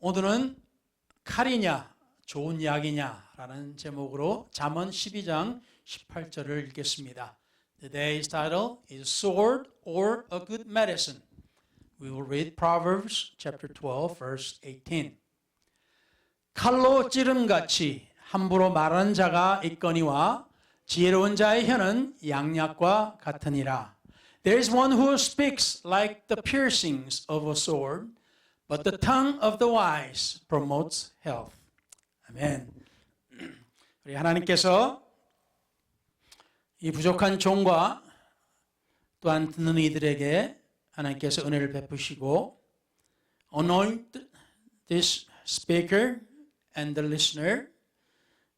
오늘은 칼이냐 좋은 약이냐라는 제목으로 잠언 12장 18절을 읽겠습니다. Today's title is Sword or a Good Medicine. We will read Proverbs chapter 12 verse 18. 칼로 찌름같이 함부로 말하는 자가 있거니와 지혜로운 자의 혀는 양약과 같으니라. There is one who speaks like the piercings of a sword, but the tongue of the wise promotes health. 아멘. 우리 하나님께서 이 부족한 종과 또한 듣는 이들에게 하나님께서 은혜를 베푸시고 anoint this speaker and the listener.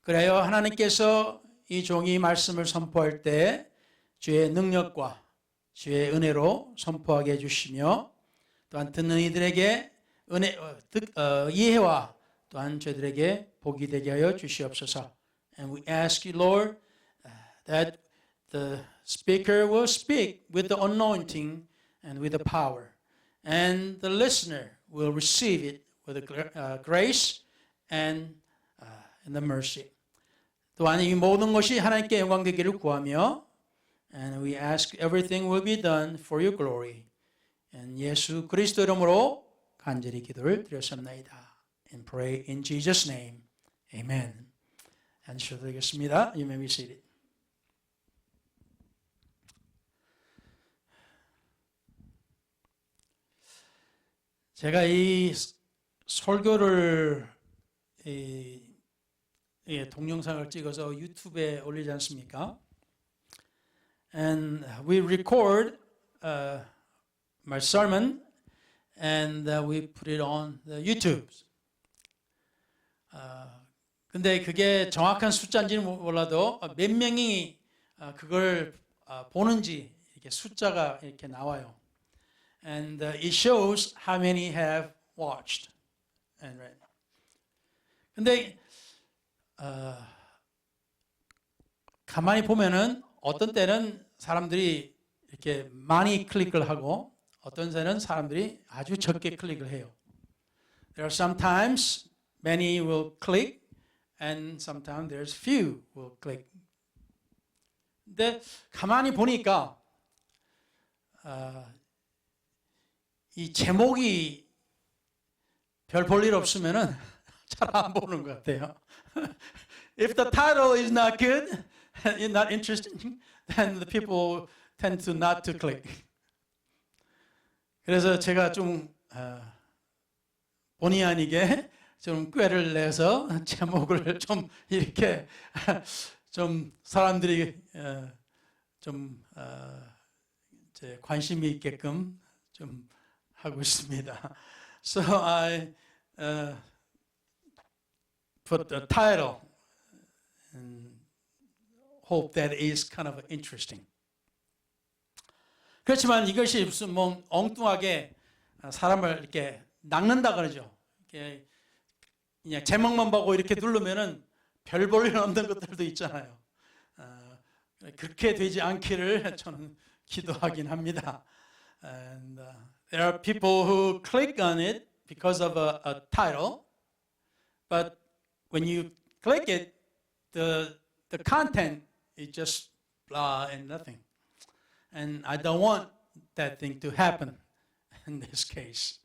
그래요 하나님께서 이 종이 말씀을 선포할 때 주의 능력과 주의 은혜로 선포하게 해주시며 또한 듣는 이들에게 이해와 또한 저희들에게 복이 되게 하여 주시옵소서. And we ask you, Lord, that the speaker will speak with the anointing and with the power, and the listener will receive it with the grace and the mercy. 또한 이 모든 것이 하나님께 영광 되기를 구하며, and we ask everything will be done for your glory. And 예수 그리스도 이름으로 간절히 기도를 드렸습니다. And pray in Jesus' name. Amen. 앉으셔도 되겠습니다. You may be seated. 제가 이 설교를 동영상을 찍어서 유튜브에 올리지 않습니까? And we record my sermon and we put it on the YouTube. 근데 그게 정확한 숫자인지는 몰라도 몇 명이 그걸 보는지 이렇게 숫자가 이렇게 나와요. And it shows how many have watched and read. 근데 가만히 보면은 어떤 때는 사람들이 이렇게 많이 클릭을 하고 어떤 때는 사람들이 아주 적게 클릭을 해요. There are sometimes many will click and sometimes there's few will click. 근데 가만히 보니까 이 제목이 별 볼 일 없으면은 잘 안 보는 것 같아요. If the title is not good, not interesting, then the people tend to not to click. 그래서 제가 좀 본의 아니게 좀 꾀를 내서 제목을 좀 이렇게 좀 사람들이 좀 이제 관심이 있게끔 좀 하고 있습니다. So I put the title and hope that is kind of interesting. 그렇지만 이것이 무슨 뭐 엉뚱하게 사람을 이렇게 낚는다 그러죠. 이렇게 그냥 제목만 보고 이렇게 누르면은 별 볼 일 없는 것들도 있잖아요. 그렇게 되지 않기를 저는 기도하긴 합니다. And there are people who click on it because of a title, but when you click it, the content is just blah and nothing. And I don't want that thing to happen in this case.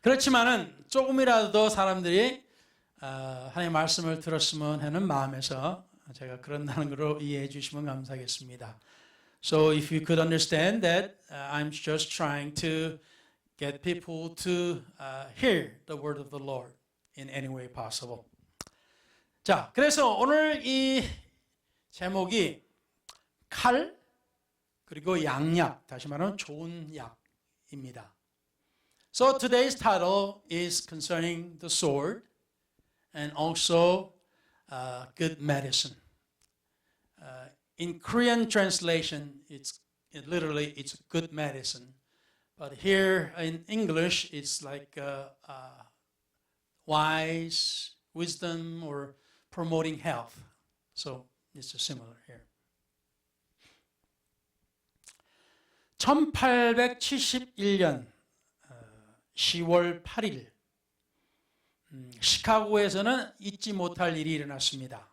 그렇지만은 조금이라도 사람들이 하나님의 말씀을 들었으면 하는 마음에서 제가 그런다는 걸로 이해해 주시면 감사하겠습니다. So if you could understand that I'm just trying to get people to hear the word of the Lord in any way possible. 자, 그래서 오늘 이 제목이 칼 그리고 양약, 다시 말하면 좋은 약입니다. So today's title is concerning the sword and also good medicine. In Korean translation, it's good medicine, but here in English, it's like wise, wisdom, or promoting health. So it's similar here. 1871년 10월 8일 시카고에서는 잊지 못할 일이 일어났습니다.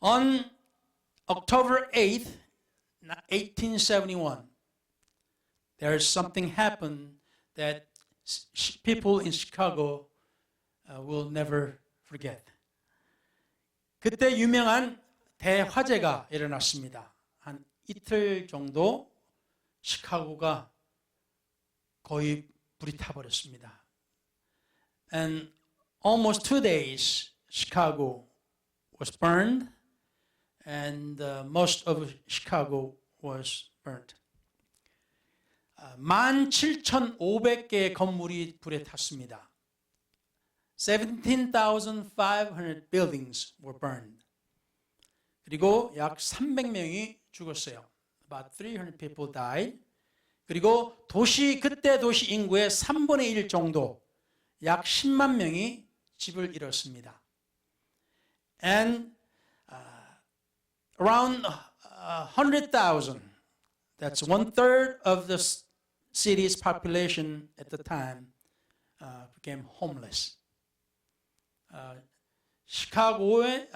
On October 8th, 1871, there's something happened that people in Chicago will never forget. 그때 유명한 대화재가 일어났습니다. 한 이틀 정도 시카고가 거의 불이 타버렸습니다. And almost 2 days, Chicago was burned, and most of Chicago was burnt. 17,500개의 건물이 불에 탔습니다. 17,500 buildings were burned. 그리고 약 300명이 죽었어요. About 300 people died. 그리고 그때 도시 인구의 3분의 1 정도, 약 10만 명이 집을 잃었습니다. And around 100,000, that's 1/3 of the city's population at the time, became homeless. 시카고의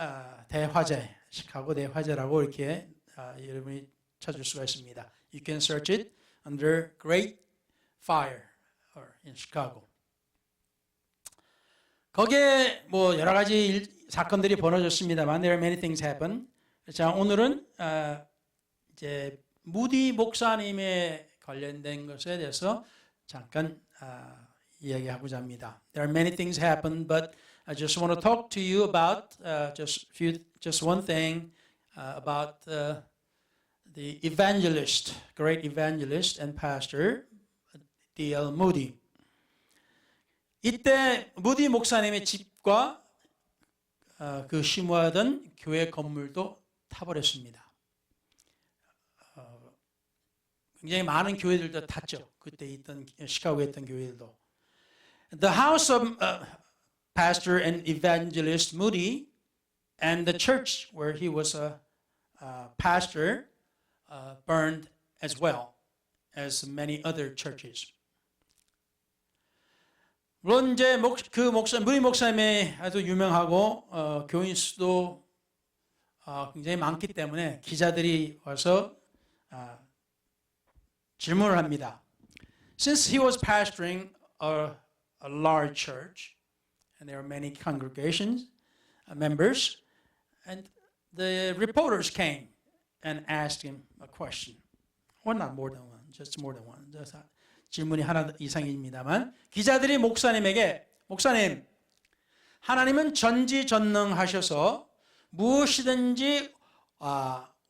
대화재, 시카고 대화재라고 이렇게 여러분이 찾을 수가 있습니다. You can search it under Great Fire or in Chicago. 거기에 뭐 여러 가지 사건들이 벌어졌습니다만 there are many things happen. 자, 오늘은 이제 무디 목사님에 관련된 것에 대해서 잠깐 이야기하고자 합니다. There are many things happen, but I just want to talk to you about just one thing about the evangelist, great evangelist and pastor D.L. Moody. 이때 무디 목사님의 집과 그 심호하던 교회 건물도 타버렸습니다. 굉장히 많은 교회들도 탔죠. 그때 있던 시카고에 있던 교회들도. The house of Pastor and Evangelist Moody and the church where he was a pastor burned as well as many other churches. 물론 이제 무디 목사님이 아주 유명하고 교인 수도 굉장히 많기 때문에 기자들이 와서 질문을 합니다. Since he was pastoring a large church and there are many congregations members, and the reporters came and asked him a question. Well, not more than one, just more than one. 질문이 하나 이상입니다만 기자들이 목사님에게 목사님, 하나님은 전지전능하셔서 무엇이든지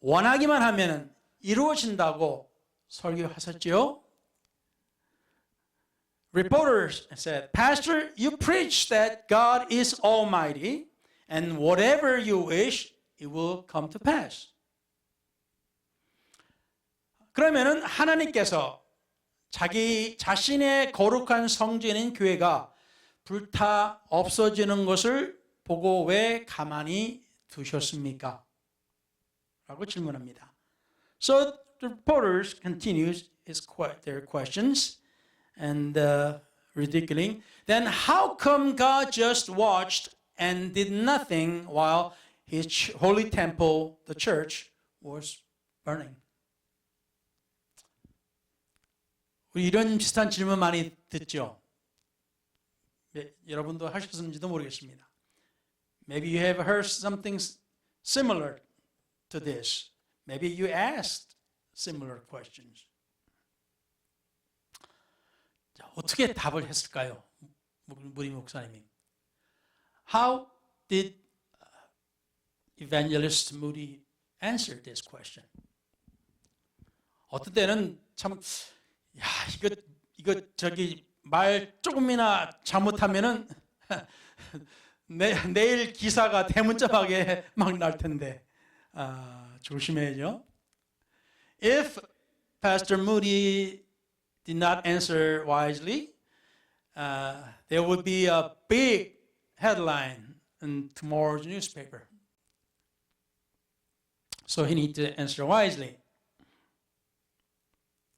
원하기만 하면 이루어진다고 설교하셨지요? Reporters said, Pastor, you preach that God is almighty and whatever you wish, it will come to pass. 그러면은 하나님께서 자기 자신의 거룩한 성전인 교회가 불타 없어지는 것을 보고 왜 가만히 두셨습니까? 라고 질문합니다. So the reporters continues their questions and ridiculing. Then how come God just watched and did nothing while his holy temple, the church, was burning? 우리 이런 비슷한 질문 많이 듣죠. 여러분도 하셨는지도 모르겠습니다. Maybe you have heard something similar to this. Maybe you asked similar questions. 자, 어떻게 답을 했을까요? 무디 목사님이. How did Evangelist Moody answer this question? 어떤 때는 참 이거 말 조금이나 잘못하면은 내일 기사가 대문짝하게 막 날 텐데 조심해야죠. If Pastor Moody did not answer wisely, there would be a big headline in tomorrow's newspaper. So he needs to answer wisely.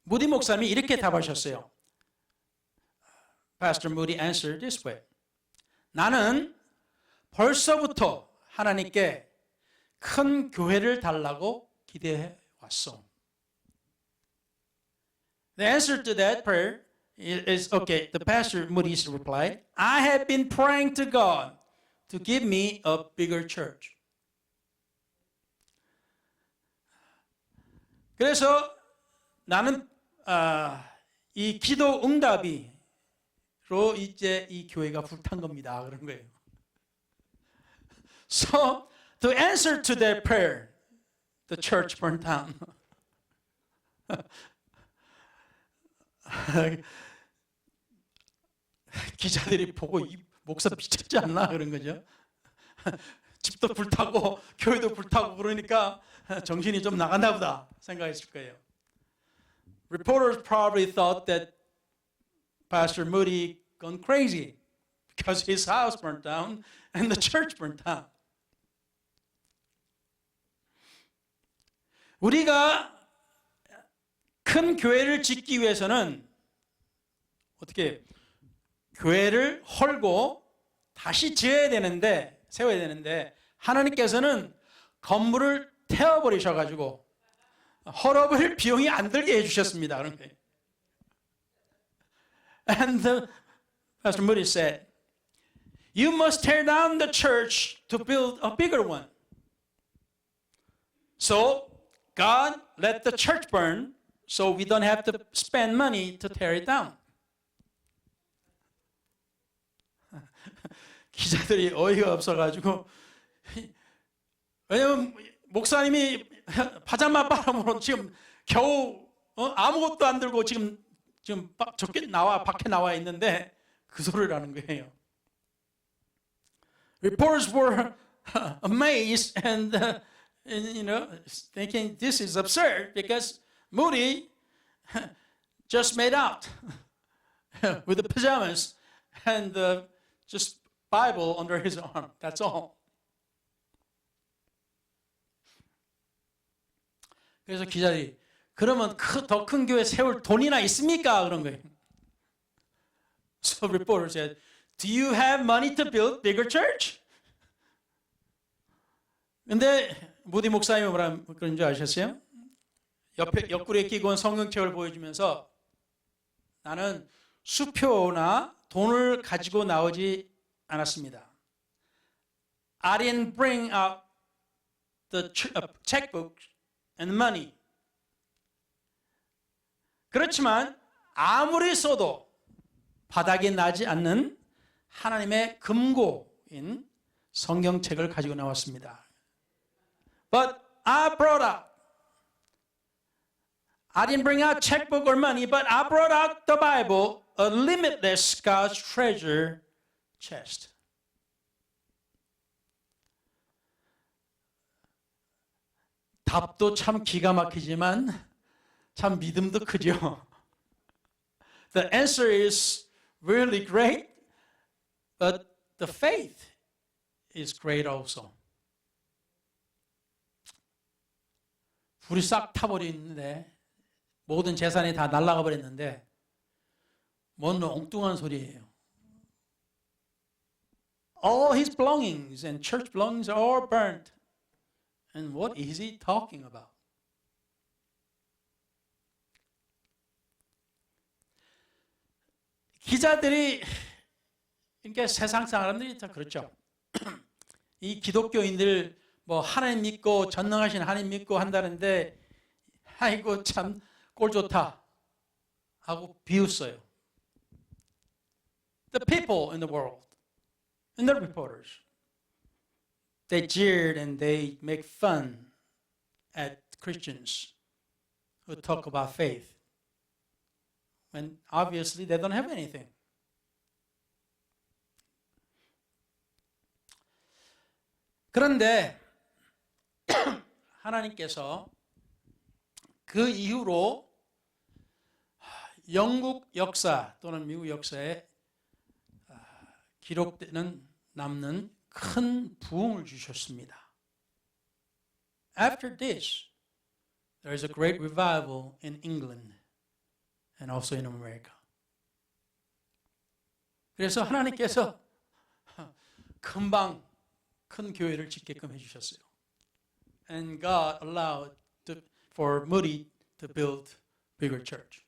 무디 목사님이 이렇게 답하셨어요. Pastor Moody answered this way. 나는 벌써부터 하나님께 큰 교회를 달라고 기대해 왔어. The answer to that prayer is, okay, the Pastor Moody's replied, I have been praying to God to give me a bigger church. 그래서 나는 이 기도 응답이로 이제 이 교회가 불탄 겁니다. 그런 거예요. So, to answer to that prayer, the church burned down. 기자들이 보고 이 목사 미쳤지 않나 그런 거죠. 집도 불타고 교회도 불타고 그러니까 정신이 좀 나갔나 보다 생각했을 거예요. Reporters probably thought that Pastor Moody gone crazy because his house burned down and the church burned down. 우리가 큰 교회를 짓기 위해서는 어떻게 교회를 헐고 다시 지어야 되는데 세워야 되는데 하나님께서는 건물을 태워버리셔가지고 헐어버릴 비용이 안 들게 해주셨습니다. 그런 거예요. And Pastor Moody said, you must tear down the church to build a bigger one. So God let the church burn so we don't have to spend money to tear it down. 기자들이 어이가 없어가지고 왜냐면 목사님이 파자마 바람으로 지금 겨우 아무것도 안 들고 지금 밖에 나와 있는데 그 소리를 하는 거예요. Reporters were amazed and thinking this is absurd because Moody just made out with the pajamas and just Bible under his arm. That's all. 그래서 기자들이 그러면 더 큰 교회 세울 돈이나 있습니까? 그런 거예요. So reporter said, do you have money to build bigger church? 근데 무디 목사님이 뭐라 그런 줄 아셨어요? 옆구리에 끼고 온 성경책을 보여주면서 나는 수표나 돈을 가지고 나오지 않았습니다. I didn't bring out the checkbook and money. 그렇지만 아무리 써도 바닥에 나지 않는 하나님의 금고인 성경책을 가지고 나왔습니다. But I brought out. I didn't bring out checkbook or money, but I brought out the Bible, a limitless God's treasure chest. 답도 참 기가 막히지만 참 믿음도 크죠. The answer is really great, but the faith is great also. 불이 싹 타버리는데 모든 재산이 다 날아가 버렸는데 뭔 엉뚱한 소리예요. All his belongings and church belongings are all burnt. And what is he talking about? 기자들이 그러니까 세상 사람들이 다 그렇죠. 이 기독교인들 뭐 하나님 믿고 전능하신 하나님 믿고 한다는데 아이고 참 꼴 좋다 하고 비웃어요. The people in the world and the reporters, they jeered and they make fun at Christians who talk about faith when obviously they don't have anything. 그런데 하나님께서 그 이후로 영국 역사 또는 미국 역사에 기록되는 남는 큰 부흥을 주셨습니다. After this, there is a great revival in England and also in America. 그래서 하나님께서 금방 큰 교회를 짓게끔 해주셨어요. And God allowed for Moody to build bigger church.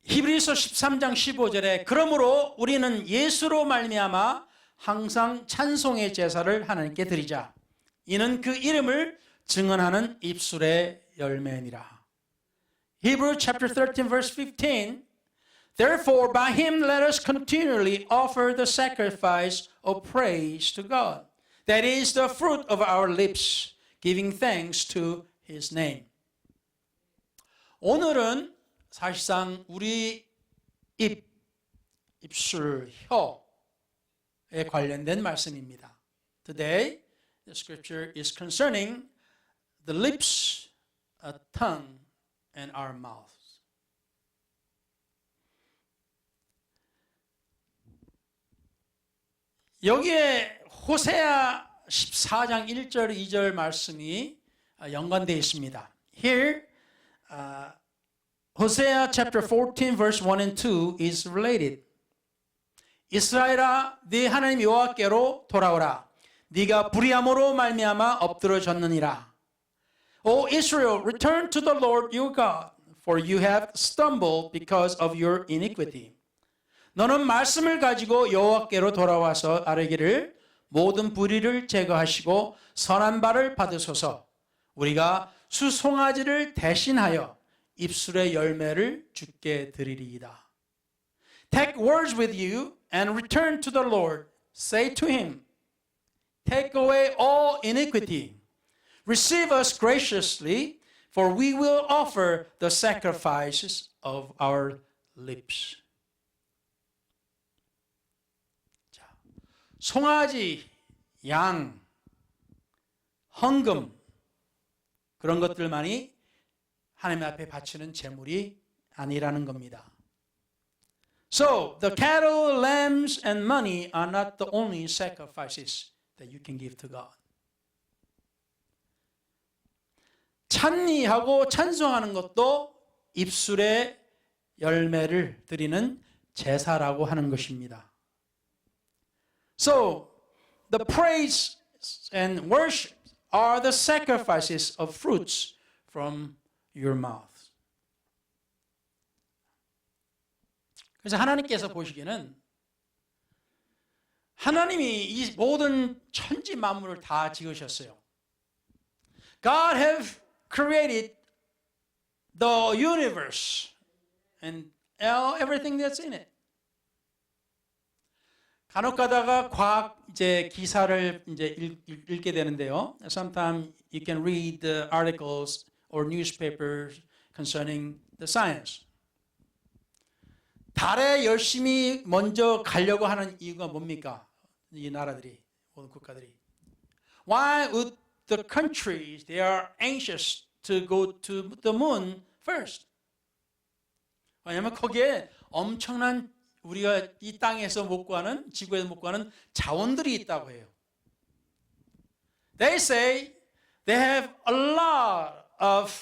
히브리서 13장 15절에 그러므로 우리는 예수로 말미암아 항상 찬송의 제사를 하나님께 드리자. 이는 그 이름을 증언하는 입술의 열매니라. Hebrews chapter 13 verse 15. Therefore by him let us continually offer the sacrifice of praise to God. That is the fruit of our lips, giving thanks to his name. 오늘은 사실상 우리 입술, 혀에 관련된 말씀입니다. Today, the scripture is concerning the lips, a tongue, and our mouths. 여기에 호세아 14장 1절, 2절 말씀이 연관되어 있습니다. Here, Hosea chapter 14 verse 1 and 2 is related. 이스라엘아, 네 하나님 여호와께로 돌아오라. 네가 불의함으로 말미암아 엎드러졌느니라. O Israel, return to the Lord your God, for you have stumbled because of your iniquity. 너는 말씀을 가지고 여호와께로 돌아와서 아뢰기를 모든 불의를 제거하시고 선한 바를 받으소서. 우리가 수송아지를 대신하여 입술의 열매를 주께 드리리이다. Take words with you and return to the Lord. Say to him, take away all iniquity. Receive us graciously, for we will offer the sacrifices of our lips. 자, 송아지, 양, 헌금 그런 것들만이 하나님 앞에 바치는 제물이 아니라는 겁니다. So, the cattle, lambs, and money are not the only sacrifices that you can give to God. 찬미하고 찬송하는 것도 입술의 열매를 드리는 제사라고 하는 것입니다. So, the praise and worship are the sacrifices of fruits from your mouth. 그래서 하나님께서 보시기에는 하나님이 이 모든 천지 만물을 다 지으셨어요. God have created the universe and everything that's in it. 간혹 가다가 과학 이제 기사를 이제 읽게 되는데요. Sometimes you can read the articles or newspapers concerning the science. 달에 열심히 먼저 가려고 하는 이유가 뭡니까? 이 나라들이, 모든 국가들이. Why would the countries, they are anxious to go to the moon first? 왜냐하면 거기에 엄청난 우리가 이 땅에서 못 구하는, 지구에서 못 구하는 자원들이 있다고 해요. They say they have a lot of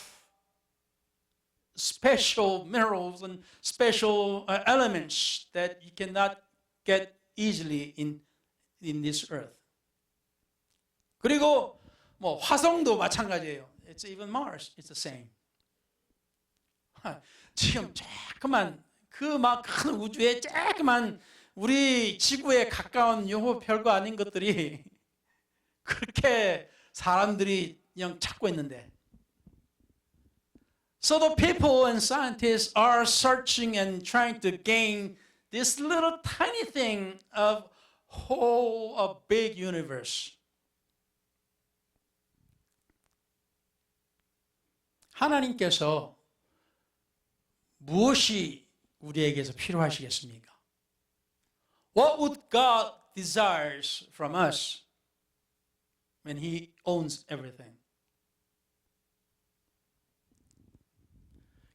special minerals and special elements that you cannot get easily in this earth. 그리고 뭐 화성도 마찬가지예요. It's even Mars. It's the same. 지금 조그만 그 막 큰 우주에 조그만 우리 지구에 가까운 요 별거 아닌 것들이 그렇게 사람들이 그냥 찾고 있는데. So the people and scientists are searching and trying to gain this little tiny thing of whole a big universe. 하나님께서 무엇이 우리에게서 필요하시겠습니까? What would God desires from us when He owns everything?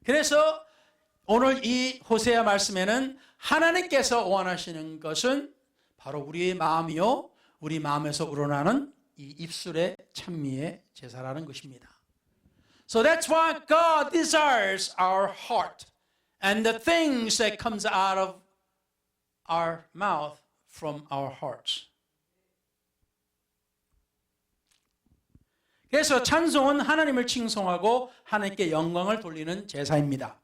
그래서 오늘 이 호세아 말씀에는 하나님께서 원하시는 것은 바로 우리의 마음이요, 우리 마음에서 우러나는 이 입술의 찬미의 제사라는 것입니다. So that's why God desires our heart and the things that comes out of our mouth from our hearts. 그래서 찬송은 하나님을 칭송하고 하나님께 영광을 돌리는 제사입니다.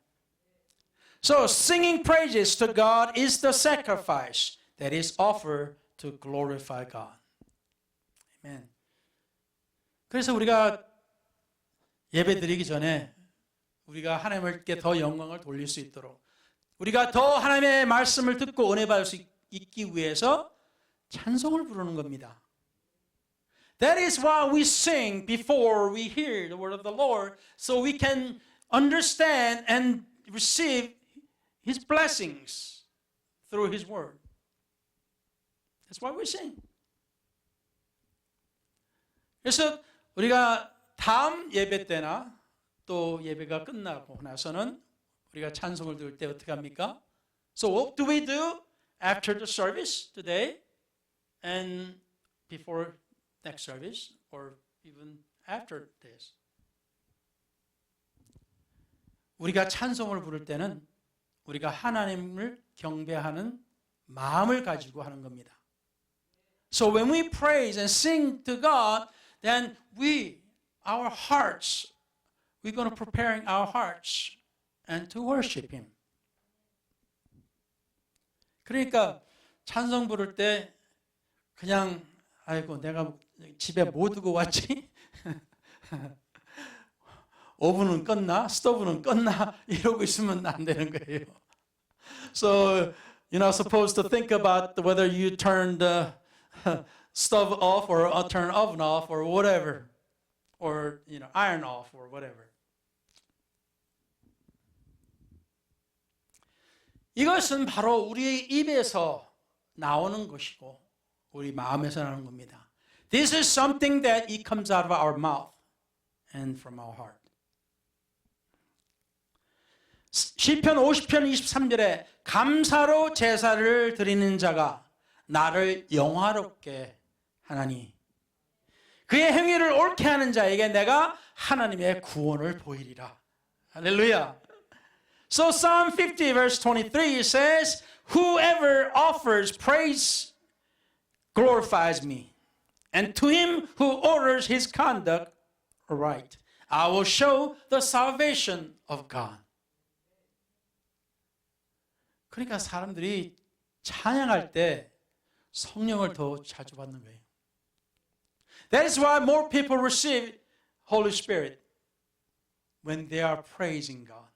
So singing praises to God is the sacrifice that is offered to glorify God. Amen. 그래서 우리가 예배 드리기 전에 우리가 하나님께 더 영광을 돌릴 수 있도록 우리가 더 하나님의 말씀을 듣고 은혜 받을 수 있기 위해서 찬송을 부르는 겁니다. That is why we sing before we hear the word of the Lord, so we can understand and receive His blessings through His word. That's why we sing. 그래서 우리가 다음 예배 때나 또 예배가 끝나고 나서는 우리가 찬송을 들을 때 어떻게 합니까? So what do we do after the service today and before next service or even after this? 우리가 찬송을 부를 때는 우리가 하나님을 경배하는 마음을 가지고 하는 겁니다. So when we praise and sing to God, then our hearts, we're going to preparing our hearts and to worship Him. 그러니까 찬송 부를 때 그냥 아이고 내가 집에 뭐 두고 왔지? 오븐은 껐나? 스토브는 껐나? 이러고 있으면 안 되는 거예요. So you're not supposed to think about whether you turned the stove off or turn oven off or whatever, or iron off or whatever. 이것은 바로 우리의 입에서 나오는 것이고 우리 마음에서 나오는 겁니다. This is something that it comes out of our mouth and from our heart. 시편 50편 23절에 감사로 제사를 드리는 자가 나를 영화롭게 하나니 그의 행위를 옳게 하는 자에게 내가 하나님의 구원을 보이리라. 할렐루야. So Psalm 50 verse 23 says, whoever offers praise glorifies me, and to him who orders his conduct right, I will show the salvation of God. 그러니까 사람들이 찬양할 때 성령을 더 자주 받는 거예요. That is why more people receive Holy Spirit when they are praising God.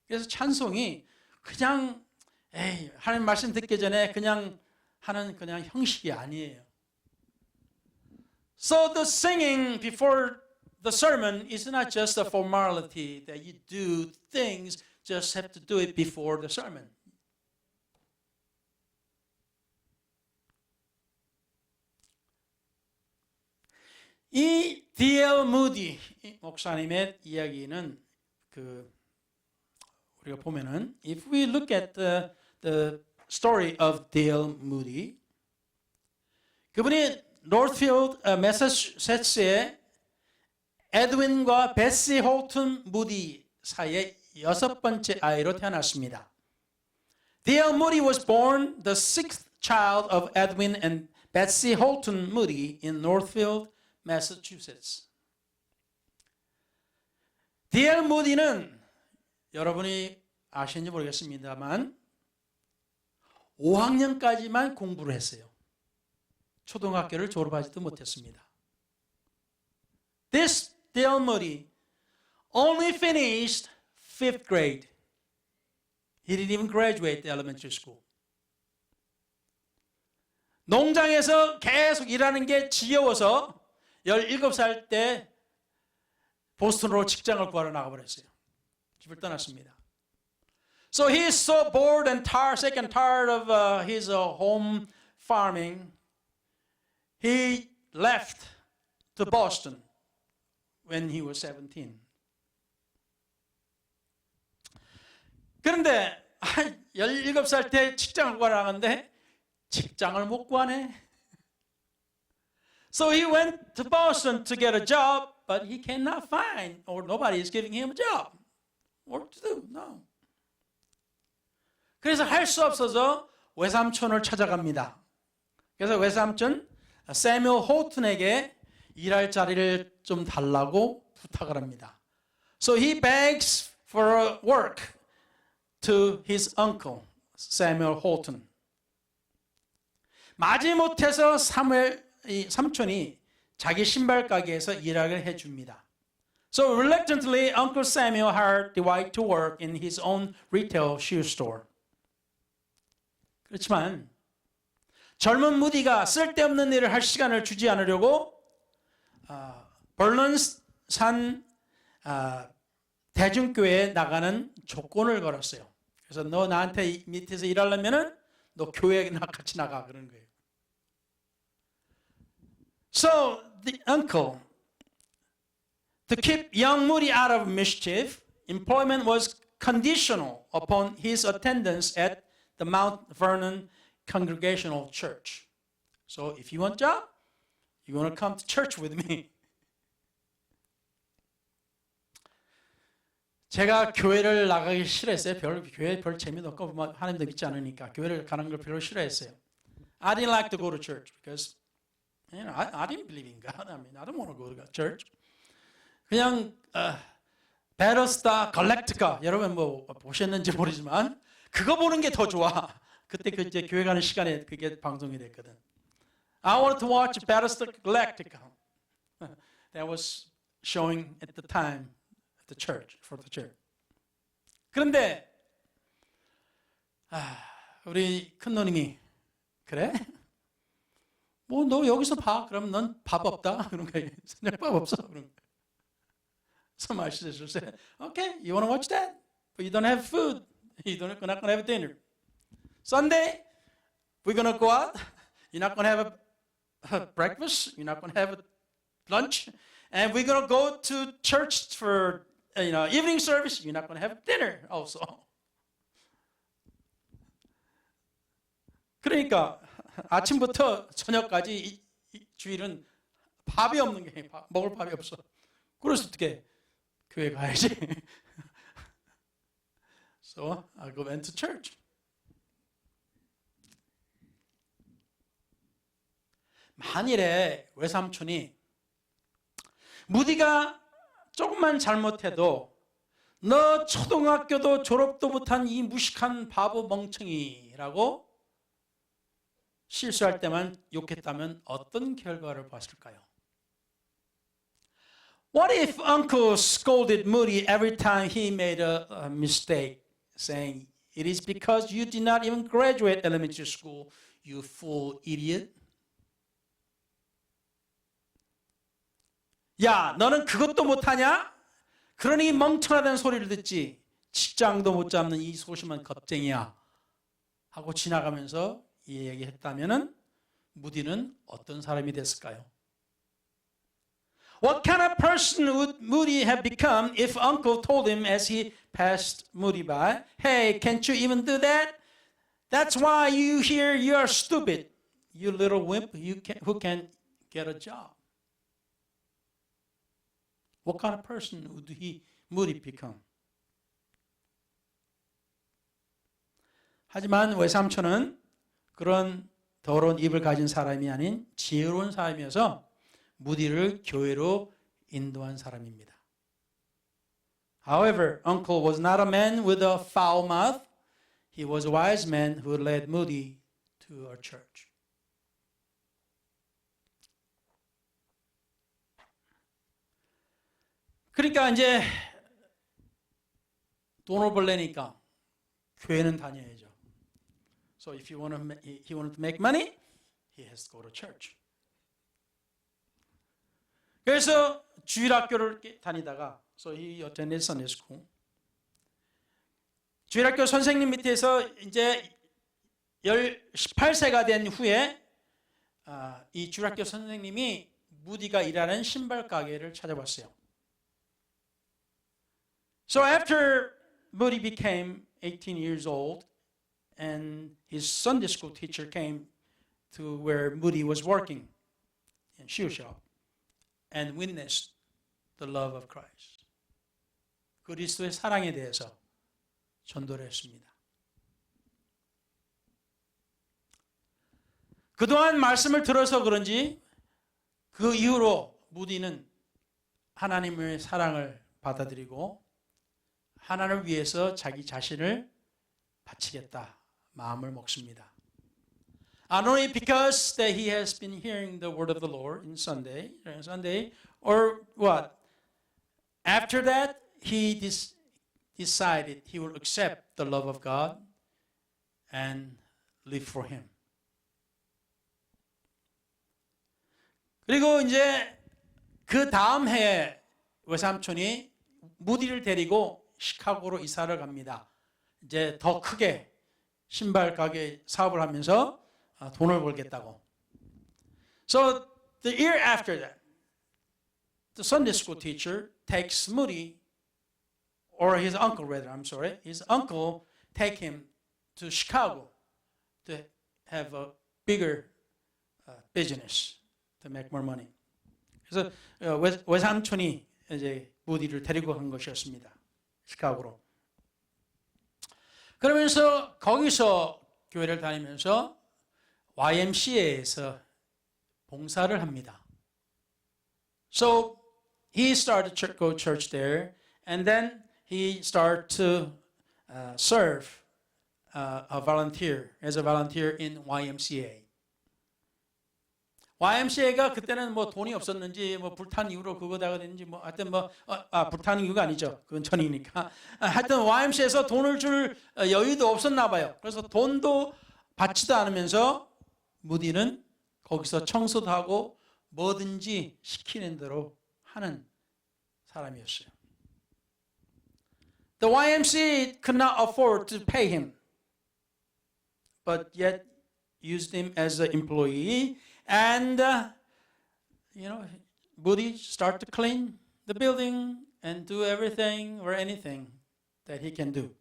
그래서 찬송이 그냥 하나님 말씀 듣기 전에 그냥 하는 그냥 형식이 아니에요. So the singing before the sermon is not just a formality that you do things, just have to do it before the sermon. 이 D.L. Moody 목사님의 이야기는 우리가 보면은 if we look at the story of D.L. Moody, 그분이 노스필드 매사추세츠의 에드윈과 베시 홀튼 무디 사이의 6번째 아이로 태어났습니다. D.L. Moody was born the 6th child of Edwin and Betsy Holton Moody in Northfield, Massachusetts. D.L. Moody는 여러분이 아시는지 모르겠습니다만 5학년까지만 공부를 했어요. 초등학교를 졸업하지도 못했습니다. This D.L. Moody only finished 5th grade. He didn't even graduate the elementary school. 농장에서 계속 일하는 게 지겨워서 17살 때 보스턴으로 직장을 구하러 나가버렸어요. 집을 떠났습니다. So he is so bored and tired, sick and tired of his home farming. He left to Boston when he was 17. 그런데 17살 때 직장을 구하러 나갔는데 직장을 못 구하네. So he went to Boston to get a job, but he cannot find, or nobody is giving him a job. What to do? No. 그래서 할 수 없어서 외삼촌을 찾아갑니다. 그래서 외삼촌 세뮤얼 호튼에게 일할 자리를 좀 달라고 부탁을 합니다. So he begs for work to his uncle, Samuel Holton. 마지못해서 삼촌이 자기 신발 가게에서 일하게 해줍니다. So reluctantly, Uncle Samuel hired Dwight to work in his own retail shoe store. 그렇지만 젊은 무디가 쓸데없는 일을 할 시간을 주지 않으려고 벌런산 대중교회에 나가는 조건을 걸었어요. 그래서 너 나한테 밑에서 일하려면은 너 교회에 같이 나가 그런 거예요. So the uncle, to keep young Moody out of mischief, employment was conditional upon his attendance at the Mount Vernon Congregational Church. So if you want a job, you're going to come to church with me. 제가 교회를 나가기 싫어했어요. 교회 별 재미도 없고 하나님도 믿지 않으니까 교회를 가는 걸 별로 싫어했어요. I didn't like to go to church because I didn't believe in God. I mean, I don't want to go to church. 그냥 베러스타 갈랙티카 여러분 뭐 보셨는지 모르지만 그거 보는 게 더 좋아. 그때 그 이제 교회 가는 시간에 그게 방송이 됐거든. I wanted to watch Battlestar Galactica. That was showing at the time at the church for the church. 그런데 우리 큰 누님이 그래? 뭐 너 여기서 봐. 그럼 넌 밥 없다. 그런 거예요. 밥 없어. 그런 거예요. So my sister said, "Okay, you want to watch that, but you don't have food. You're not going to have dinner. Sunday, we're going to go out. You're not going to have a breakfast. You're not going to have a lunch, and we're going to go to church for evening service. You're not going to have dinner also." 그러니까 아침부터 저녁까지 이 주일은 밥이 없는 게 먹을 밥이 없어. 그래서 어떻게 교회 가야지. So I went to church. 만일에 외삼촌이 무디가 조금만 잘못해도 너 초등학교도 졸업도 못한 이 무식한 바보 멍청이라고 실수할 때만 욕했다면 어떤 결과를 봤을까요? What if Uncle scolded Moody every time he made a mistake, saying, "It is because you did not even graduate elementary school, you fool idiot." 야, 너는 그것도 못하냐? 그러니 멍청하다는 소리를 듣지. 직장도 못 잡는 이 소심한 겁쟁이야. 하고 지나가면서 이 얘기했다면은 무디는 어떤 사람이 됐을까요? What kind of person would Moody have become if Uncle told him as he passed Moody by, "Hey, can't you even do that? That's why you here, you are stupid. You little wimp who can't get a job." What kind of person would Moody become? 하지만 외삼촌은 그런 더러운 입을 가진 사람이 아닌 지혜로운 사람이어서 무디를 교회로 인도한 사람입니다. However, Uncle was not a man with a foul mouth. He was a wise man who led Moody to our church. 그러니까 이제 돈을 벌려니까 교회는 다녀야죠. So if he wanted to make money, he has to go to church. 그래서 주일학교를 다니다가 so he attended Sunday school. 주일학교 선생님 밑에서 이제 18세가 된 후에 이 주일학교 선생님이 무디가 일하는 신발 가게를 찾아봤어요. So after Moody became 18 years old and his Sunday school teacher came to where Moody was working and shoe shop and witnessed the love of Christ. 그리스도의 사랑에 대해서 전도를 했습니다. 그동안 말씀을 들어서 그런지 그 이후로 무디는 하나님의 사랑을 받아들이고 하나님을 위해서 자기 자신을 바치겠다 마음을 먹습니다. Not only because that he has been hearing the word of the Lord in Sunday, or what? After that, he decided he will accept the love of God and live for him. 그리고 이제 그 다음 해에 외삼촌이 무디를 데리고 시카고로 이사를 갑니다. 이제 더 크게 신발 가게 사업을 하면서 돈을 벌겠다고. So the year after that, the Sunday school teacher takes Moody, or his uncle rather, I'm sorry, his uncle take him to Chicago to have a bigger business, to make more money. 그래서 외삼촌이 이제 무디를 데리고 간 것이었습니다. 시카고로. 그러면서 거기서 교회를 다니면서 YMCA에서 봉사를 합니다. So he started to go to church there, and then he started to serve as a volunteer in YMCA. YMCA가 그때는 뭐 돈이 없었는지 뭐 불탄 이후로 그거다가 됐는지 뭐 하여튼 뭐 불탄 이유가 아니죠. 그건 천이니까. 하여튼 YMCA에서 돈을 줄 여유도 없었나 봐요. 그래서 돈도 받지도 않으면서 무디는 거기서 청소도 하고 뭐든지 시키는 대로 하는 사람이었어요. The YMCA could not afford to pay him, but yet used him as an employee. And, Moody started to clean the building and do everything or anything that he can do.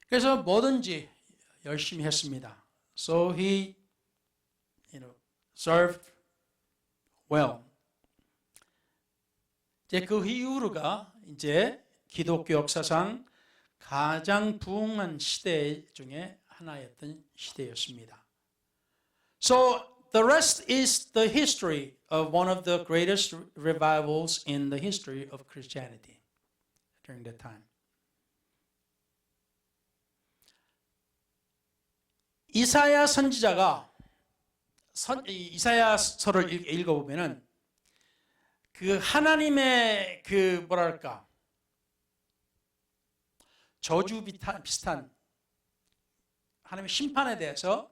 그래서 뭐든지 열심히 했습니다. So he, served well. 이제 그 이후로가 이제 기독교 역사상 가장 부흥한 시대 중에 하나였던 시대였습니다. So the rest is the history of one of the greatest revivals in the history of Christianity during that time. 이사야 선지자가 이사야서를 읽어보면은 그 하나님의 그 뭐랄까 저주 비슷한 하나님의 심판에 대해서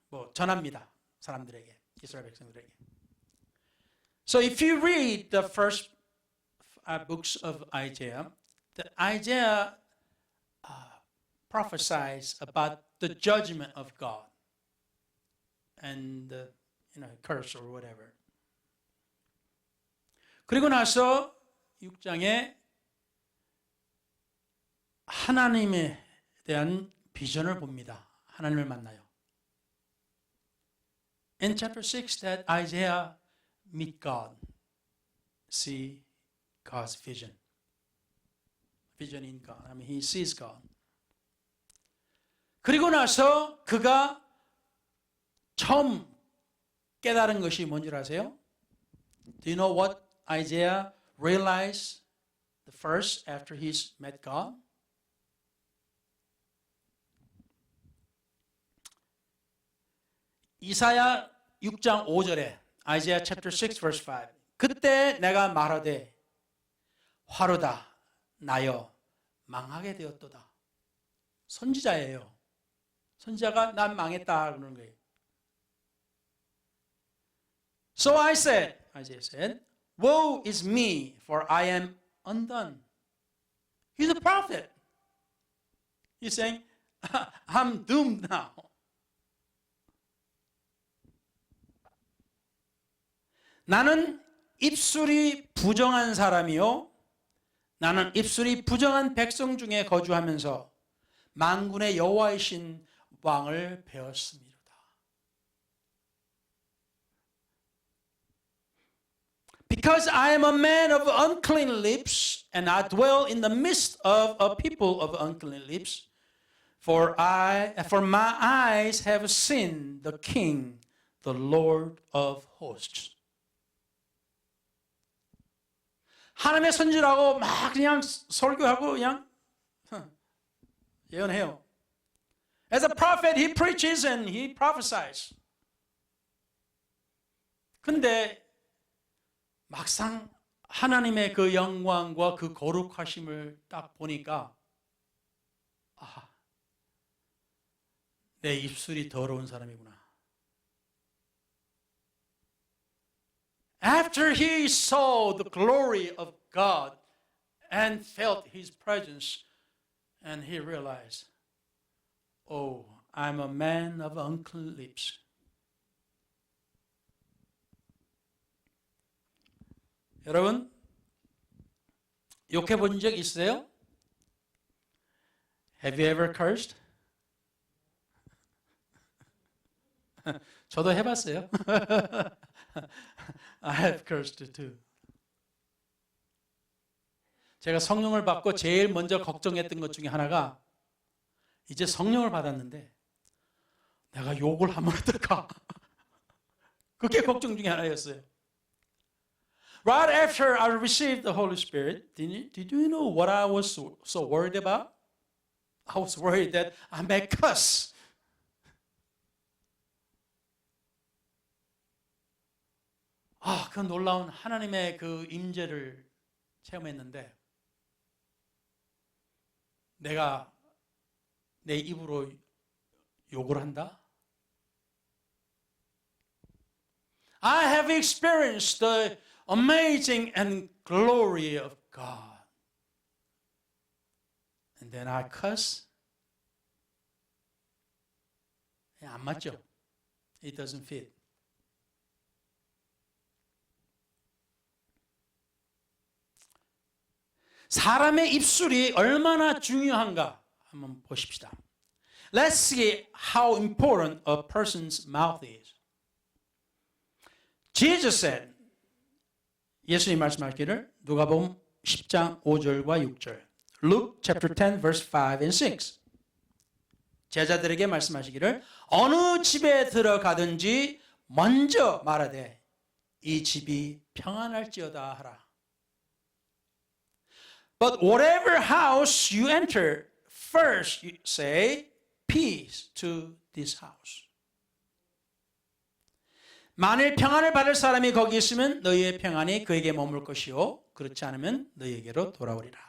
뭐 전합니다. 사람들에게, 이스라엘 백성들에게. So if you read the first books of Isaiah, Isaiah prophesies about the judgment of God and the curse or whatever. 그리고 나서 6장에 하나님에 대한 비전을 봅니다. 하나님을 만나요. In chapter 6 that Isaiah meet God, see God's vision. Vision in God. I mean, he sees God. 그리고 나서 그가 처음 깨달은 것이 뭔지 아세요? Do you know what Isaiah realized the first after he's met God? 이사야 6장 5절에 Isaiah chapter 6 verse 5 그때 내가 말하되 화로다 나여 망하게 되었도다. 선지자예요. 선지자가 난 망했다 그러는 거예요. So Isaiah said, woe is me, for I am undone. He's a prophet. He's saying, I'm doomed now. 나는 입술이 부정한 사람이요. 나는 입술이 부정한 백성 중에 거주하면서 만군의 여호와이신 왕을 배웠습니다. Because I am a man of unclean lips, and I dwell in the midst of a people of unclean lips, for my eyes have seen the King, the Lord of hosts. 하나님의 선지라고 막 그냥 설교하고 그냥 예언해요. As a prophet, he preaches and he prophesies. 근데 막상 하나님의 그 영광과 그 거룩하심을 딱 보니까 내 입술이 더러운 사람이구나. After he saw the glory of God and felt his presence, and he realized, oh, I'm a man of unclean lips. 여러분, 욕해 본 적 있어요? Have you ever cursed? 저도 해봤어요. I have cursed too. 제가 성령을 받고 제일 먼저 걱정했던 것 중에 하나가 이제 성령을 받았는데 내가 욕을 하면 어떨까? 그게 걱정 중에 하나였어요. Right after I received the Holy Spirit, did you know what I was so worried about? I was worried that I may cuss. 그 놀라운 하나님의 그 임재를 체험했는데 내가 내 입으로 욕을 한다? I have experienced the amazing and glory of God. And then I cuss. 안 맞죠? It doesn't fit. 사람의 입술이 얼마나 중요한가 한번 보십시다. Let's see how important a person's mouth is. Jesus said, 예수님 말씀하시기를 누가복음 10장 5절과 6절, Luke chapter 10 verse 5 and 6. 제자들에게 말씀하시기를 어느 집에 들어가든지 먼저 말하되 이 집이 평안할지어다 하라. But whatever house you enter, first you say, peace to this house. 만일 평안을 받을 사람이 거기 있으면 너희의 평안이 그에게 머물 것이요 그렇지 않으면 너희에게로 돌아오리라.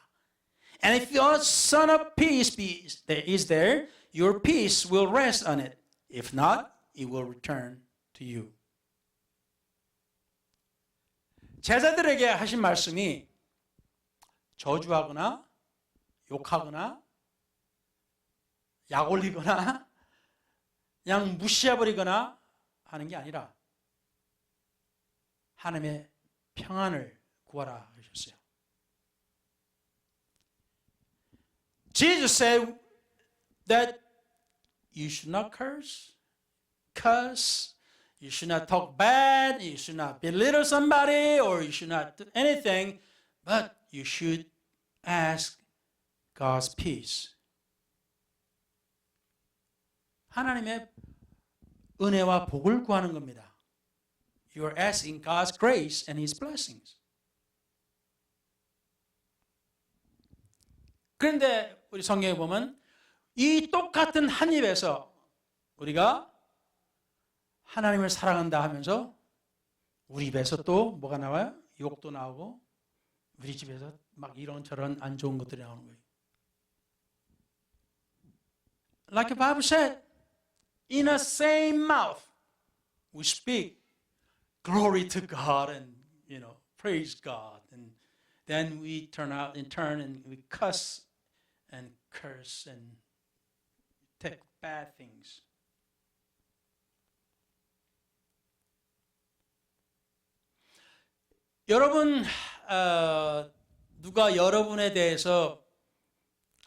And if your son of peace is there, your peace will rest on it. If not, it will return to you. 제자들에게 하신 말씀이 저주하거나 욕하거나 약 올리거나 그냥 무시해버리거나 하는 게 아니라 하나님의 평안을 구하라 하셨어요. Jesus said that you should not curse, you should not talk bad, you should not belittle somebody, or you should not do anything, but you should ask God's peace. 하나님의 은혜와 복을 구하는 겁니다. You are asking God's grace and His blessings. 그런데 우리 성경에 보면 이 똑같은 한 입에서 우리가 하나님을 사랑한다 하면서 우리 입에서 또 뭐가 나와요? 욕도 나오고 우리 집에서 막 이런저런 안 좋은 것들이 나오는 거예요. Like the Bible said, in the same mouth we speak glory to God and praise God, and then we turn and we cuss and curse and take bad things. 여러분, 누가 여러분에 대해서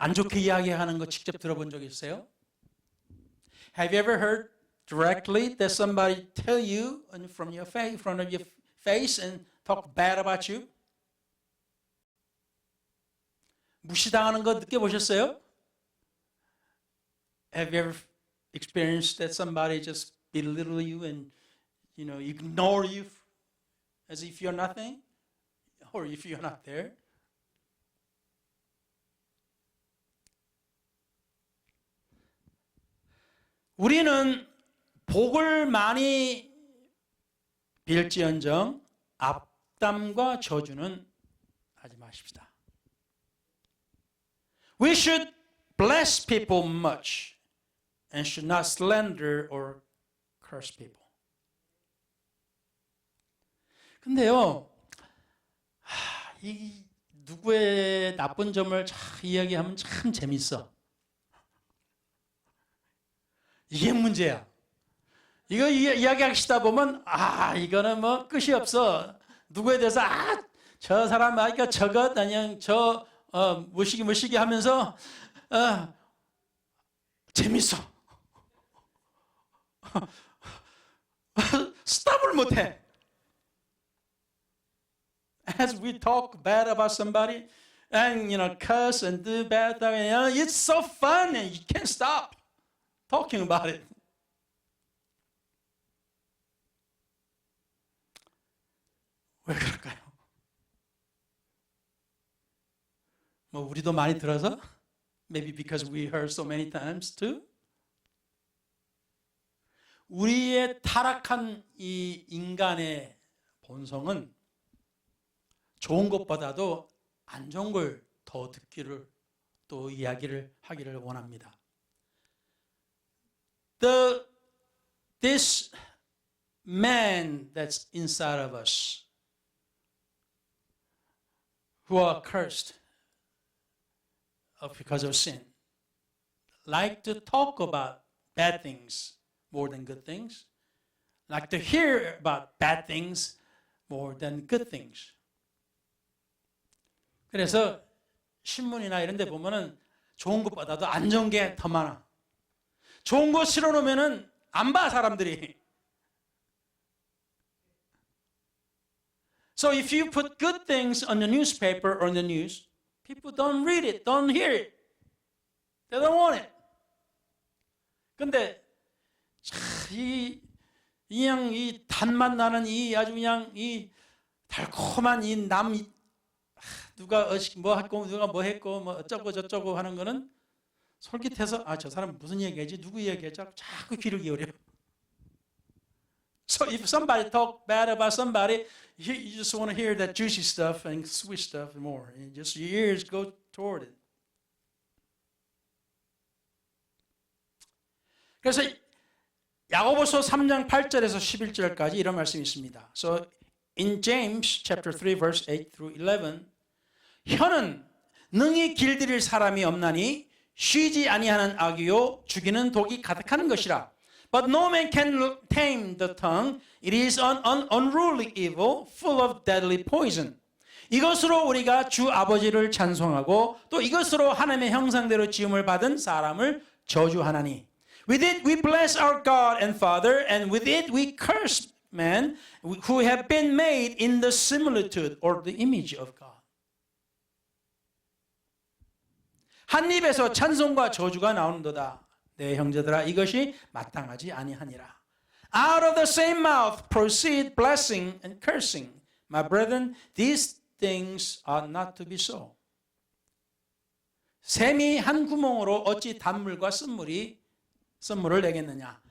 안 좋게 이야기하는 거 직접 들어본 적 있어요? Have you ever heard directly that somebody tell you from your face, in front of your face and talk bad about you? 무시당하는 거 느껴보셨어요? Have you ever experienced that somebody just belittle you and ignore you as if you're nothing or if you're not there? 우리는 복을 많이 빌지언정 악담과 저주는 하지 마십시다. We should bless people much and should not slander or curse people. 근데요, 이 누구의 나쁜 점을 이야기하면 참 재밌어. 이게 문제야. 이거 이야기하시다 보면 이거는 뭐 끝이 없어. 누구에 대해서 저 사람 이거 저것 아니면 저 무시기 하면서 재밌어. 스탑을 못해. As we talk bad about somebody and cuss and do bad things, it's so fun and you can't stop talking about it. 왜 그럴까요? 뭐 우리도 많이 들어서? Maybe because we heard so many times too? 우리의 타락한 이 인간의 본성은 좋은 것보다도 안 좋은 걸 더 듣기를 또 이야기를 하기를 원합니다. This man that's inside of us who are cursed because of sin like to talk about bad things more than good things, like to hear about bad things more than good things. 그래서 신문이나 이런 데 보면은 좋은 것보다도 안 좋은 게 더 많아. 좋은 거 실어놓으면은 안 봐, 사람들이. So if you put good things on the newspaper or on the news, people don't read it, don't hear it. They don't want it. 근데 이 단맛 나는 아주 그냥 이 달콤한 누가 뭐 했고 누가 뭐 했고 뭐 어쩌고 저쩌고 하는 거는 솔깃해서 저 사람 무슨 얘기하지? 누구 얘기하지? 자꾸 귀를 기울여. So if somebody talk bad about somebody, you just want to hear that juicy stuff and sweet stuff more. And just your ears go toward it. 그래서 야고보서 3장 8절에서 11절까지 이런 말씀이 있습니다. So in James chapter 3 verse 8 through 11, 혀는 능히 길들일 사람이 없나니 쉬지 아니하는 악이요 죽이는 독이 가득하는 것이라. But no man can tame the tongue. It is an unruly evil, full of deadly poison. 이것으로 우리가 주 아버지를 찬송하고 또 이것으로 하나님의 형상대로 지음을 받은 사람을 저주하나니. With it we bless our God and Father, and with it we curse men who have been made in the similitude or the image of God. 한 입에서 찬송과 저주가 나오는도다. 내 형제들아 이것이 마땅하지 아니하니라. Out of the same mouth proceed blessing and cursing. My brethren, these things are not to be so. 샘이 한 구멍으로 어찌 단물과 쓴물을 내겠느냐?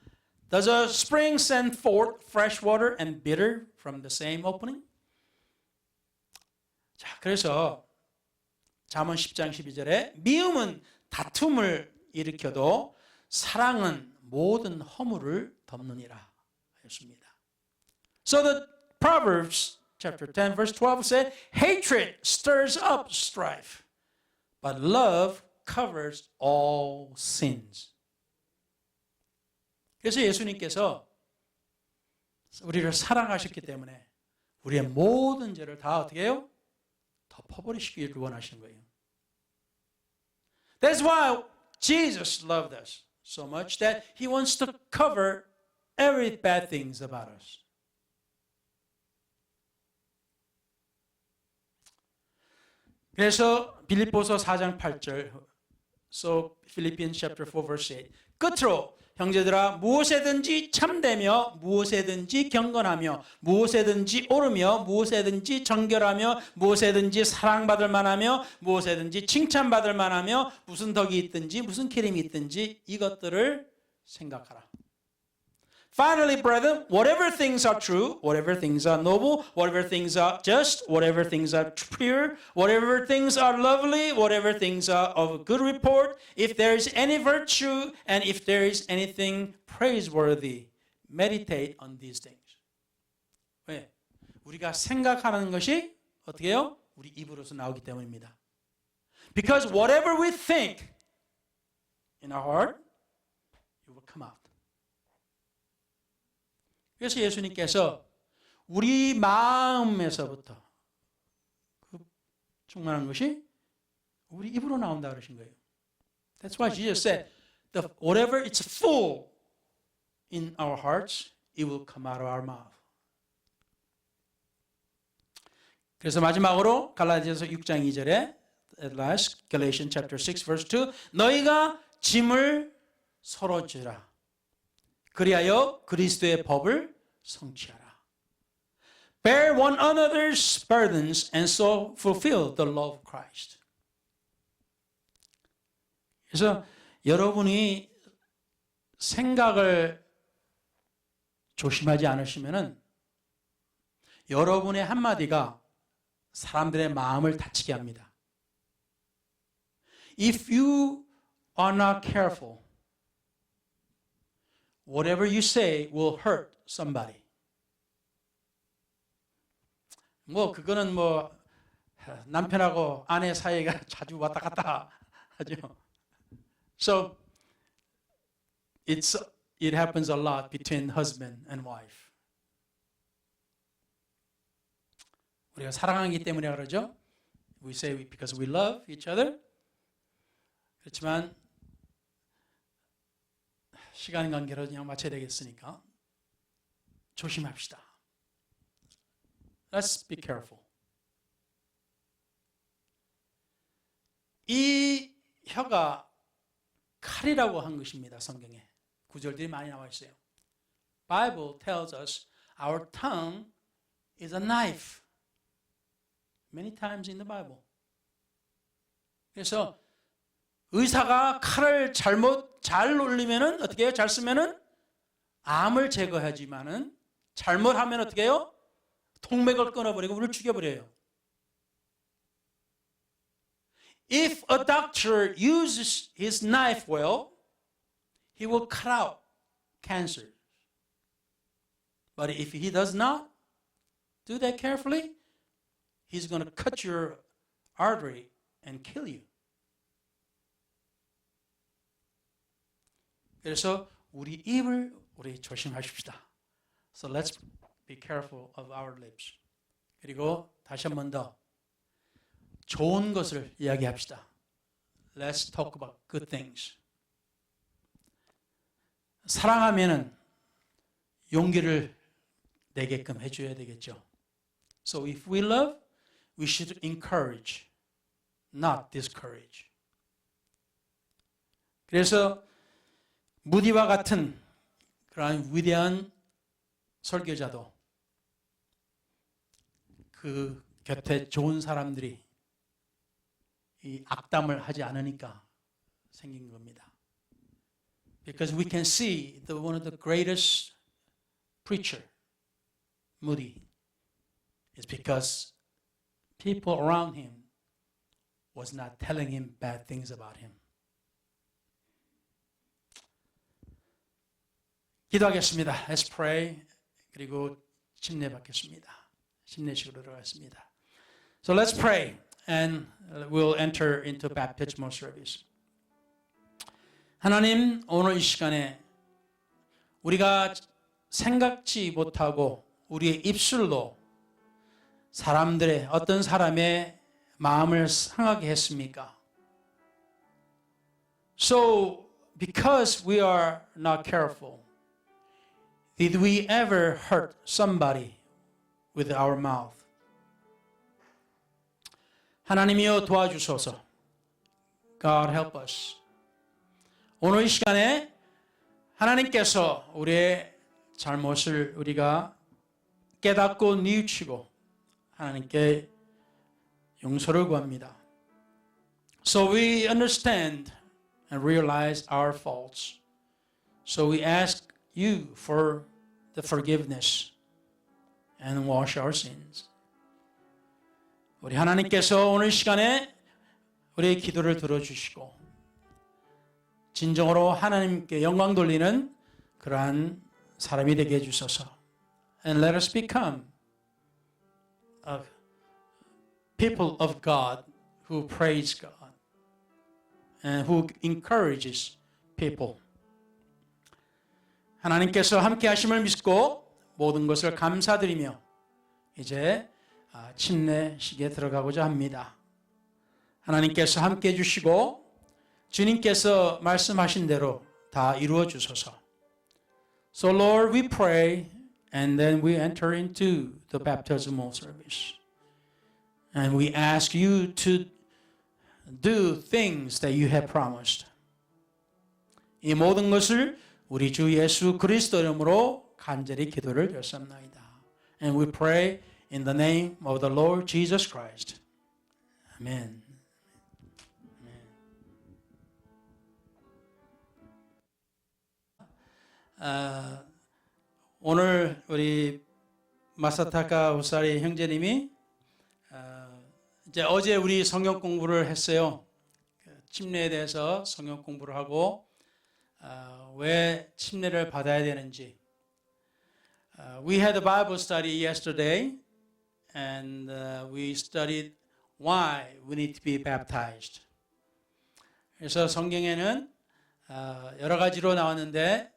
Does a spring send forth fresh water and bitter from the same opening? 자, 그래서 잠언 10장 12절에 미움은 다툼을 일으켜도 사랑은 모든 허물을 덮느니라 하였습니다. So the Proverbs chapter 10 verse 12 said, hatred stirs up strife, but love covers all sins. 그래서 예수님께서 우리를 사랑하셨기 때문에 우리의 모든 죄를 다 어떻게 해요? 덮어버리시기를 원하시는 거예요. That's why Jesus loved us so much that He wants to cover every bad things about us. 그래서 빌립보서 4장 8절 So Philippians chapter 4 verse 8 끝으로 형제들아 무엇에든지 참되며 무엇에든지 경건하며 무엇에든지 옳으며 무엇에든지 정결하며 무엇에든지 사랑받을 만하며 무엇에든지 칭찬받을 만하며 무슨 덕이 있든지 무슨 기림이 있든지 이것들을 생각하라. Finally, brethren, whatever things are true, whatever things are noble, whatever things are just, whatever things are pure, whatever things are lovely, whatever things are of good report, if there is any virtue and if there is anything praiseworthy, meditate on these things. 왜? 우리가 생각하는 것이 어떻게 해요? 우리 입으로서 나오기 때문입니다. Because whatever we think in our heart, it will come out. 그래서 예수님께서 우리 마음에서부터 그 충만한 것이 우리 입으로 나온다 그러신 거예요. That's why Jesus said, whatever it's full in our hearts, it will come out of our mouth. 그래서 마지막으로 갈라디아서 6장 2절에 at last, Galatians chapter 6 verse 2 너희가 짐을 서로 지라. 그리하여 그리스도의 법을 성취하라. Bear one another's burdens and so fulfill the law of Christ. 그래서 여러분이 생각을 조심하지 않으시면은 여러분의 한마디가 사람들의 마음을 다치게 합니다. If you are not careful, whatever you say will hurt somebody. 그거는 남편하고 아내 사이가 자주 왔다 갔다 하죠. So it happens a lot between husband and wife. 우리가 사랑하기 때문에 그러죠. We say because we love each other. 그렇지만 시간 관계로 그냥 마쳐야 되겠으니까 조심합시다. Let's be careful. 이 혀가 칼이라고 한 것입니다. 성경에 구절들이 많이 나와 있어요. Bible tells us our tongue is a knife. Many times in the Bible. 그래서 의사가 칼을 잘 올리면은 어떻게 해요? 잘 쓰면은 암을 제거하지만은 잘못하면 어떻게 해요? 통맥을 끊어버리고 우리를 죽여버려요. If a doctor uses his knife well, he will cut out cancer. But if he does not do that carefully, he's going to cut your artery and kill you. 그래서 우리 입을 우리 조심하십시다. So let's be careful of our lips. 그리고 다시 한 번 더 좋은 것을 이야기합시다. Let's talk about good things. 사랑하면은 용기를 내게끔 해줘야 되겠죠. So if we love, we should encourage, not discourage. 그래서 무디와 같은 그러한 위대한 설교자도 그 곁에 좋은 사람들이 이 악담을 하지 않으니까 생긴 겁니다. Because we can see one of the greatest preacher, Moody, is because people around him was not telling him bad things about him. 기도하겠습니다. Let's pray. 그리고 침례 받겠습니다. 침례식으로 들어가겠습니다. So let's pray and we'll enter into baptismal service. 하나님, 오늘 이 시간에 우리가 생각지 못하고 우리의 입술로 사람들의 어떤 사람의 마음을 상하게 했습니까? So, because we are not careful, did we ever hurt somebody with our mouth? 하나님이여 도와주소서. God help us. 오늘 이 시간에 하나님께서 우리의 잘못을 우리가 깨닫고 뉘우치고 하나님께 용서를 구합니다. So we understand and realize our faults. So we ask you for the forgiveness and wash our sins. 우리 하나님께서 오늘 시간에 우리의 기도를 들어주시고 진정으로 하나님께 영광 돌리는 그러한 사람이 되게 해주소서. And let us become a people of God who praise God and who encourages people. 하나님께서 함께 하심을 믿고 모든 것을 감사드리며 이제 침례식에 들어가고자 합니다. 하나님께서 함께 해주시고 주님께서 말씀하신 대로 다 이루어 주소서. So Lord, we pray and then we enter into the baptismal service. And we ask you to do things that you have promised. 이 모든 것을 우리 주 예수 그리스도 이름으로 간절히 기도를 드렸습니다. And we pray in the name of the Lord Jesus Christ. Amen. 오늘 우리 마사타카 우사리 형제님이 이제 어제 우리 성경 공부를 했어요. 침례에 대해서 성경 공부를 하고 왜 침례를 받아야 되는지. We had a Bible study yesterday, and we studied why we need to be baptized. 그래서 성경에는 여러 가지로 나왔는데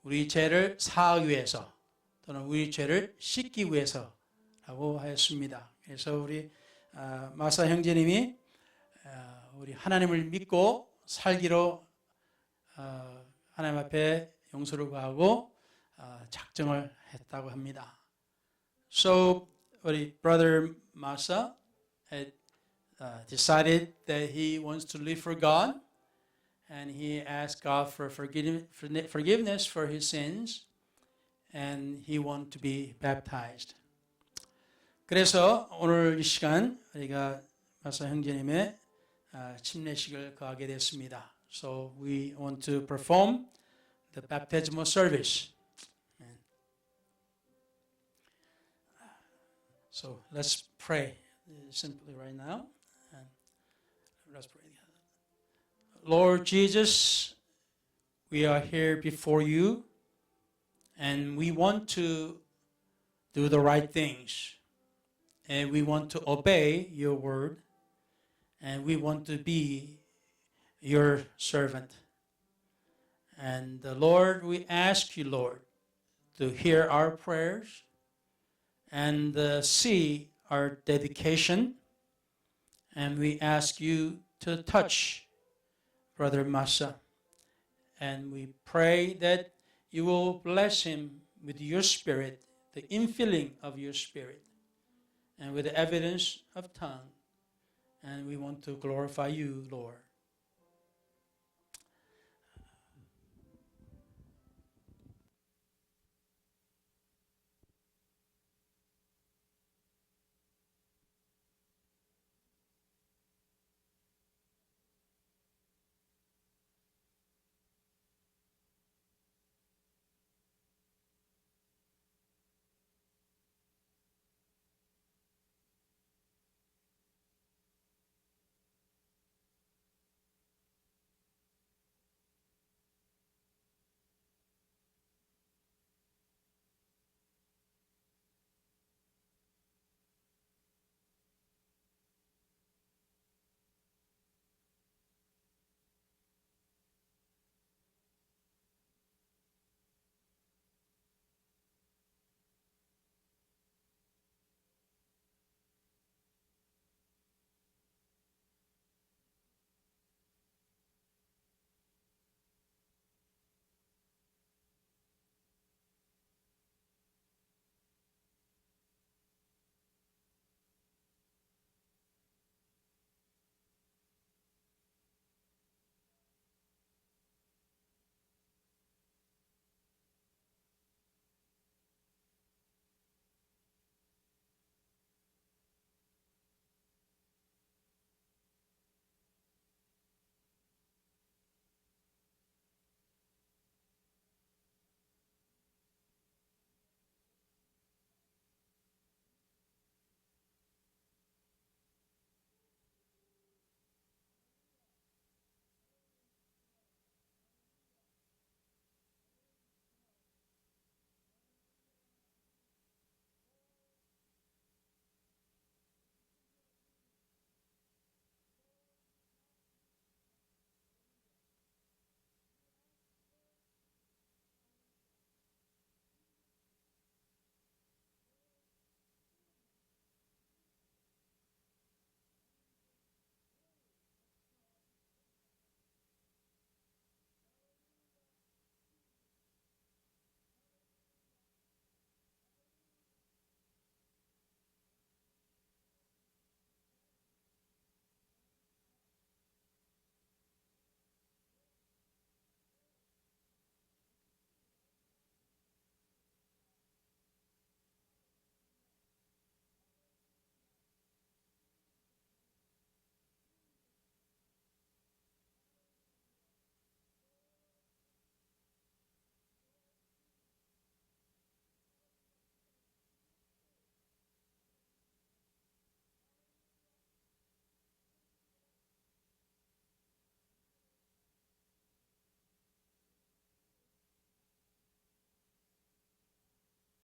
우리 죄를 사하기 위해서 또는 우리 죄를 씻기 위해서라고 하였습니다. 그래서 우리 마사 형제님이 우리 하나님을 믿고 살기로 하나님 앞에 용서를 구하고 작정을 했다고 합니다. So 우리 brother Masa had decided that he wants to live for God, and he asked God for forgiveness for his sins, and he wants to be baptized. 그래서 오늘 이 시간 우리가 마사 형제님의 침례식을 거하게 됐습니다. So we want to perform the baptismal service. So let's pray simply right now. And let's pray together. Lord Jesus, we are here before you, and we want to do the right things, and we want to obey your word, and we want to be your servant. And Lord, we ask you, Lord, to hear our prayers and see our dedication, and we ask you to touch Brother Masa, and we pray that you will bless him with your spirit, the infilling of your spirit, and with the evidence of tongue, and we want to glorify you, Lord.